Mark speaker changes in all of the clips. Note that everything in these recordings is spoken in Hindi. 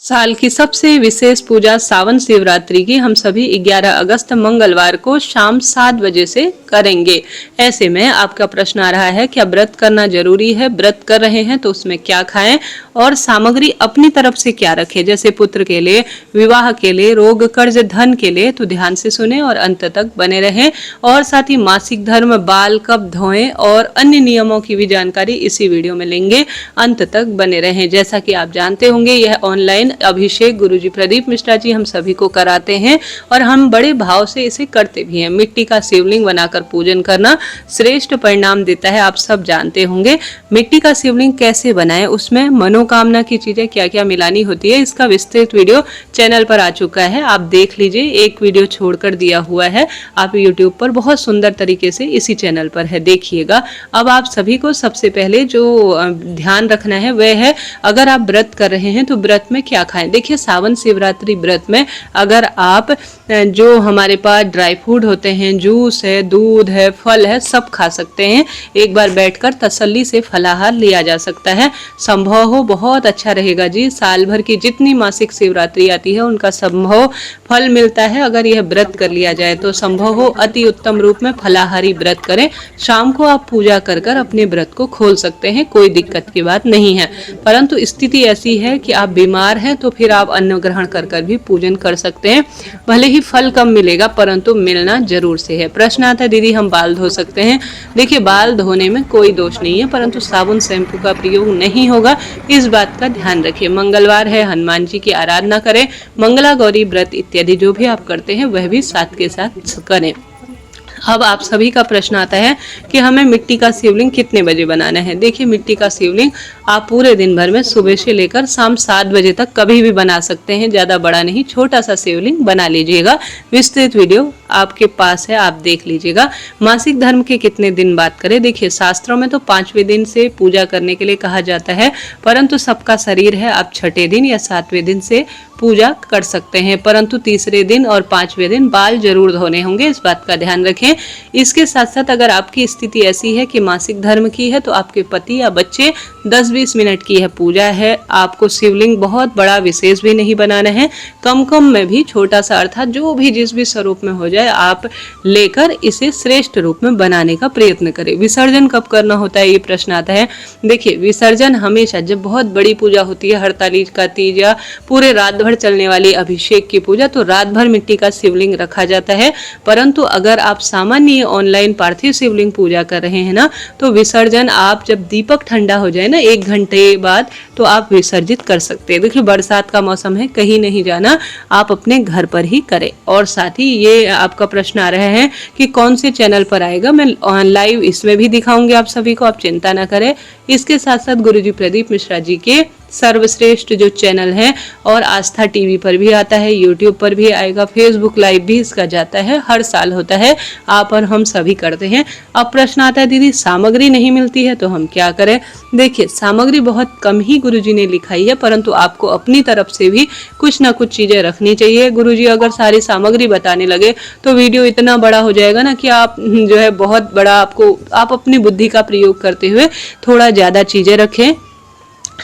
Speaker 1: साल की सबसे विशेष पूजा सावन शिवरात्रि की हम सभी 11 अगस्त मंगलवार को शाम 7 बजे से करेंगे। ऐसे में आपका प्रश्न आ रहा है क्या व्रत करना जरूरी है, व्रत कर रहे हैं तो उसमें क्या खाएं और सामग्री अपनी तरफ से क्या रखें, जैसे पुत्र के लिए, विवाह के लिए, रोग कर्ज धन के लिए। तो ध्यान से सुने और अंत तक बने रहें। और साथ ही मासिक धर्म, बाल कब धोएं और अन्य नियमों की भी जानकारी इसी वीडियो में लेंगे। अंत तक बने रहें। जैसा कि आप जानते होंगे यह ऑनलाइन अभिषेक गुरुजी प्रदीप मिश्रा जी हम सभी को कराते हैं और हम बड़े भाव से इसे करते भी हैं। मिट्टी का शिवलिंग बनाकर पूजन करना श्रेष्ठ परिणाम देता है, आप सब जानते होंगे। मिट्टी का शिवलिंग कैसे बनाएं, उसमें मनोकामना की चीजें क्या क्या मिलानी होती है, इसका विस्तृत वीडियो चैनल पर आ चुका है, आप देख लीजिए। एक वीडियो छोड़कर दिया हुआ है, आप यूट्यूब पर बहुत सुंदर तरीके से इसी चैनल पर है, देखिएगा। अब आप सभी को सबसे पहले जो ध्यान रखना है वह है, अगर आप व्रत कर रहे हैं तो व्रत में क्या खाएं। देखिए सावन शिवरात्रि व्रत में अगर आप जो हमारे पास ड्राई फ्रूट होते हैं, जूस है, दूध है, फल है, सब खा सकते हैं। एक बार बैठकर तसल्ली से फलाहार लिया जा सकता है। संभव हो बहुत अच्छा रहेगा जी। साल भर की जितनी मासिक शिवरात्रि आती है उनका संभव फल मिलता है। अगर यह व्रत कर लिया जाए तो संभव हो अति उत्तम रूप में फलाहारी व्रत करें। शाम को आप पूजा कर कर अपने व्रत को खोल सकते हैं, कोई दिक्कत की बात नहीं है। परंतु स्थिति ऐसी है कि आप बीमार हैं तो फिर आप अन्न ग्रहण कर कर भी पूजन कर सकते हैं। भले ही फल कम मिलेगा परंतु मिलना जरूर से है। प्रश्न आता है दीदी हम बाल धो सकते हैं। देखिए बाल धोने में कोई दोष नहीं है, परंतु साबुन शैम्पू का प्रयोग नहीं होगा, इस बात का ध्यान रखिए। मंगलवार है, हनुमान जी की आराधना करें। मंगला गौरी व्रत इत्यादि जो भी आप करते हैं वह भी साथ के साथ करें। अब आप सभी का प्रश्न आता है कि हमें मिट्टी का शिवलिंग कितने बजे बनाना है। देखिए मिट्टी का शिवलिंग आप पूरे दिन भर में सुबह से लेकर शाम 7 बजे तक कभी भी बना सकते हैं। ज़्यादा बड़ा नहीं, छोटा सा शिवलिंग बना लीजिएगा। विस्तृत वीडियो आपके पास है, आप देख लीजिएगा। मासिक धर्म के कितने दिन बात करें, देखिए शास्त्रों में तो 5वें दिन से पूजा करने के लिए कहा जाता है, परंतु सबका शरीर है, आप 6ठे दिन या 7वें दिन से पूजा कर सकते हैं। परंतु तीसरे दिन और 5वें दिन बाल जरूर धोने होंगे, इस बात का ध्यान रखें। इसके साथ साथ अगर आपकी स्थिति ऐसी है कि मासिक धर्म की है तो आपके पति या बच्चे 10-20 मिनट की है पूजा है, आपको शिवलिंग बहुत बड़ा विशेष भी नहीं बनाना है, कम कम में भी छोटा सा, अर्थात जो भी जिस भी स्वरूप में हो जाए आप लेकर इसे श्रेष्ठ रूप में बनाने का प्रयत्न करें। विसर्जन कब करना होता है ये प्रश्न आता है। देखिए विसर्जन हमेशा जब बहुत बड़ी पूजा होती है, हरतालिका का तीज या पूरे रात भर चलने वाली अभिषेक की पूजा, तो रात भर मिट्टी का शिवलिंग रखा जाता है। परंतु अगर आप सामान्य ऑनलाइन पार्थिव शिवलिंग पूजा कर रहे हैं ना, तो विसर्जन आप जब दीपक ठंडा हो जाए ना 1 घंटे बाद, तो आप विसर्जित कर सकते हैं। देखिए बरसात का मौसम है, कहीं नहीं जाना, आप अपने घर पर ही करें। और साथ ही ये आपका प्रश्न आ रहे हैं कि कौन से चैनल पर आएगा, मैं लाइव इसमें भी दिखाऊंगी आप सभी को, आप चिंता ना करें। इसके साथ साथ गुरुजी प्रदीप मिश्रा जी के सर्वश्रेष्ठ जो चैनल है और आस्था टीवी पर भी आता है, यूट्यूब पर भी आएगा, फेसबुक लाइव भी इसका जाता है, हर साल होता है, आप और हम सभी करते हैं। अब प्रश्न आता है दीदी सामग्री नहीं मिलती है तो हम क्या करें। देखिए सामग्री बहुत कम ही गुरुजी ने लिखाई है, परंतु आपको अपनी तरफ से भी कुछ ना कुछ चीजें रखनी चाहिए। गुरुजी अगर सारी सामग्री बताने लगे तो वीडियो इतना बड़ा हो जाएगा ना कि आप जो है बहुत बड़ा, आप अपनी बुद्धि का प्रयोग करते हुए थोड़ा ज्यादा चीजें रखें।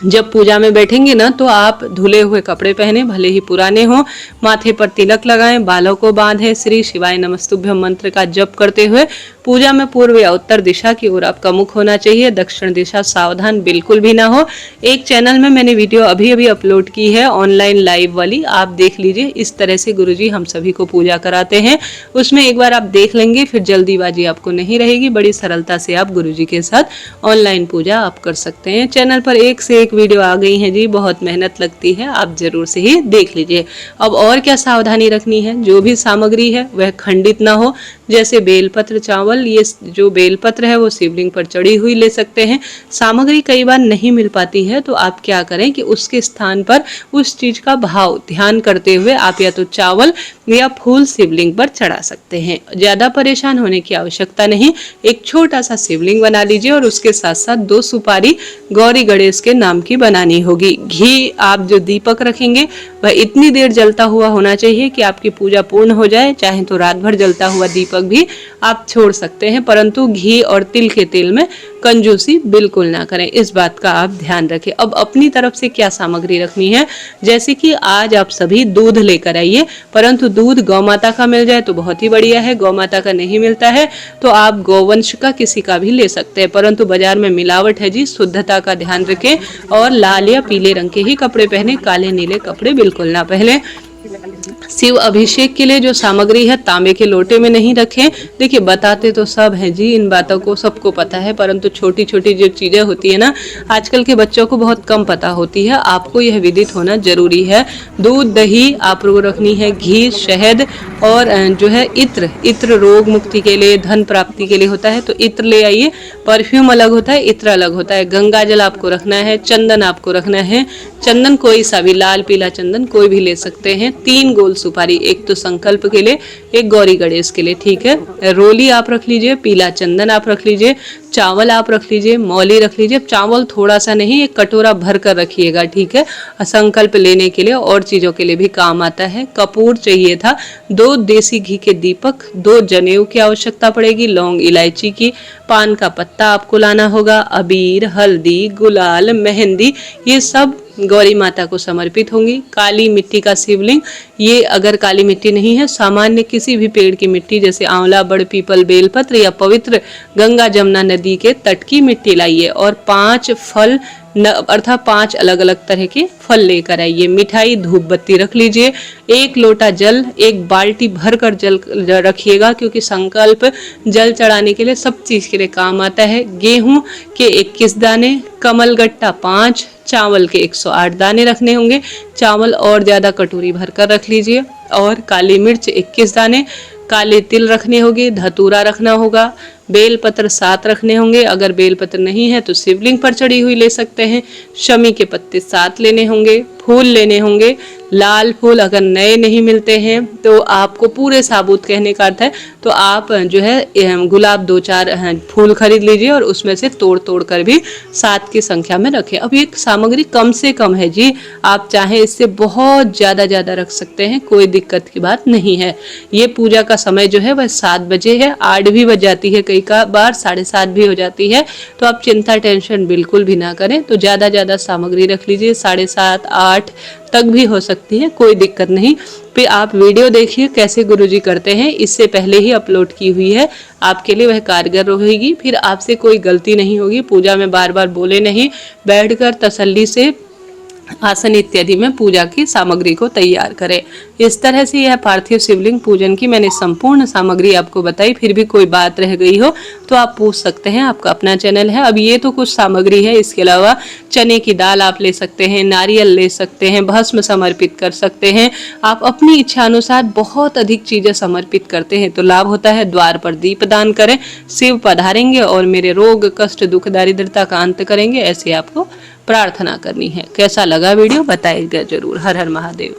Speaker 1: जब पूजा में बैठेंगे ना तो आप धुले हुए कपड़े पहने, भले ही पुराने हो, माथे पर तिलक लगाएं, बालों को बांधे, श्री शिवाय नमस्तुभ्यम मंत्र का जप करते हुए पूजा में पूर्व या उत्तर दिशा की ओर आपका मुख होना चाहिए। दक्षिण दिशा सावधान बिल्कुल भी ना हो। एक चैनल में मैंने वीडियो अभी अभी अपलोड की है ऑनलाइन लाइव वाली, आप देख लीजिए। इस तरह से गुरुजी हम सभी को पूजा कराते हैं, उसमें एक बार आप देख लेंगे, फिर जल्दीबाजी आपको नहीं रहेगी। बड़ी सरलता से आप गुरुजी के साथ ऑनलाइन पूजा आप कर सकते हैं। चैनल पर एक से एक वीडियो आ गई है जी, बहुत मेहनत लगती है, आप जरूर से ही देख लीजिए। अब और क्या सावधानी रखनी है, जो भी सामग्री है वह खंडित ना हो। जैसे बेलपत्र, चावल, ये जो बेलपत्र है वो शिवलिंग पर चढ़ी हुई ले सकते हैं। सामग्री कई बार नहीं मिल पाती है तो आप क्या करें कि उसके स्थान पर उस चीज का भाव ध्यान करते हुए आप या तो चावल या फूल शिवलिंग पर चढ़ा सकते हैं। ज्यादा परेशान होने की आवश्यकता नहीं। एक छोटा सा शिवलिंग बना लीजिए और उसके साथ साथ 2 सुपारी गौरी गणेश के नाम नाम की बनानी होगी। घी आप जो दीपक रखेंगे वह इतनी देर जलता हुआ होना चाहिए कि आपकी पूजा पूर्ण हो जाए। चाहे तो रात भर जलता हुआ दीपक भी आप छोड़ सकते हैं, परंतु घी और तिल के तेल में कंजूसी बिल्कुल ना करें, इस बात का आप ध्यान रखें। अब अपनी तरफ से क्या सामग्री रखनी है, जैसे कि आज आप सभी दूध लेकर आइए, परंतु दूध गौ माता का मिल जाए तो बहुत ही बढ़िया है। गौ माता का नहीं मिलता है तो आप गौवंश का किसी का भी ले सकते हैं, परंतु बाजार में मिलावट है जी, शुद्धता का ध्यान रखें और लाल या पीले रंग के ही कपड़े पहने, काले नीले कपड़े बिल्कुल ना पहने। शिव अभिषेक के लिए जो सामग्री है तांबे के लोटे में नहीं रखें। देखिए बताते तो सब हैं जी, इन बातों को सबको पता है, परंतु छोटी छोटी जो चीजें होती है ना, आजकल के बच्चों को बहुत कम पता होती है। आपको यह विदित होना जरूरी है। दूध दही आपको रखनी है, घी शहद और जो है इत्र। इत्र रोग मुक्ति के लिए, धन प्राप्ति के लिए होता है, तो इत्र ले आइए। परफ्यूम अलग होता है, इत्र अलग होता है। गंगा जल आपको रखना है, चंदन आपको रखना है। चंदन कोई सा भी, लाल पीला चंदन कोई भी ले सकते हैं। 3 गोल सुपारी, एक तो संकल्प के लिए, एक गौरी गणेश के लिए, ठीक है। रोली आप रख लीजिए, पीला चंदन आप रख लीजिए, चावल आप रख लीजिए, मौली रख लीजिए। चावल थोड़ा सा नहीं, एक कटोरा भर कर रखिएगा, ठीक है। संकल्प लेने के लिए और चीजों के लिए भी काम आता है। कपूर चाहिए था, 2 देसी घी के दीपक, 2 जनेऊ की आवश्यकता पड़ेगी, लौंग इलायची की, पान का पत्ता आपको लाना होगा, अबीर हल्दी गुलाल मेहंदी, ये सब गौरी माता को समर्पित होंगी। काली मिट्टी का शिवलिंग, ये अगर काली मिट्टी नहीं है, सामान्य किसी भी पेड़ की मिट्टी जैसे आंवला बड़ पीपल बेलपत्र या पवित्र गंगा जमुना नदी के तट की मिट्टी लाइए और 5 फल अर्थात 5 अलग अलग तरह के फल लेकर आइए। मिठाई धूप बत्ती रख लीजिए। 1 लोटा जल, 1 बाल्टी भर कर जल रखिएगा, क्योंकि संकल्प जल चढ़ाने के लिए सब चीज के लिए काम आता है। गेहूं के 21 दाने, कमलगट्टा 5, चावल के 108 दाने रखने होंगे। चावल और ज्यादा कटोरी भर कर रख लीजिए। और काली मिर्च 21 दाने, काले तिल रखने होंगे, धतूरा रखना होगा, बेलपत्र 7 रखने होंगे। अगर बेलपत्र नहीं है तो शिवलिंग पर चढ़ी हुई ले सकते हैं। शमी के पत्ते 7 लेने होंगे। फूल लेने होंगे, लाल फूल अगर नए नहीं मिलते हैं तो आपको पूरे साबुत, कहने का अर्थ है तो आप जो है गुलाब 2-4 फूल खरीद लीजिए और उसमें से तोड़ तोड़ कर भी 7 की संख्या में रखें। अब ये सामग्री कम से कम है जी, आप चाहे इससे बहुत ज्यादा रख सकते हैं, कोई दिक्कत की बात नहीं है। ये पूजा का समय जो है वह 7 बजे है, 8 भी बज जाती है, कई का बार 7:30 भी हो जाती है, तो आप चिंता टेंशन बिल्कुल भी ना करें। तो ज्यादा सामग्री रख लीजिए, 7:30 8 तक भी हो सकती है, कोई दिक्कत नहीं। फिर आप वीडियो देखिए कैसे गुरुजी करते हैं, इससे पहले ही अपलोड की हुई है, आपके लिए वह कारगर रहेगी। फिर आपसे कोई गलती नहीं होगी, पूजा में बार बार बोले नहीं, बैठकर तसल्ली से आसन इत्यादि में पूजा की सामग्री को तैयार करें। इस तरह से यह पार्थिव शिवलिंग पूजन की मैंने संपूर्ण सामग्री आपको बताई। फिर भी कोई बात रह गई हो तो आप पूछ सकते हैं, आपका अपना चैनल है। अब ये तो कुछ सामग्री है, इसके अलावा चने की दाल आप ले सकते हैं, नारियल ले सकते हैं, भस्म समर्पित कर सकते हैं। आप अपनी इच्छा अनुसार बहुत अधिक चीजें समर्पित करते हैं तो लाभ होता है। द्वार पर दीप दान करें, शिव पधारेंगे और मेरे रोग कष्ट दुख दारिद्रता का अंत करेंगे, ऐसे आपको प्रार्थना करनी है। कैसा लगा वीडियो बताइएगा जरूर। हर हर महादेव।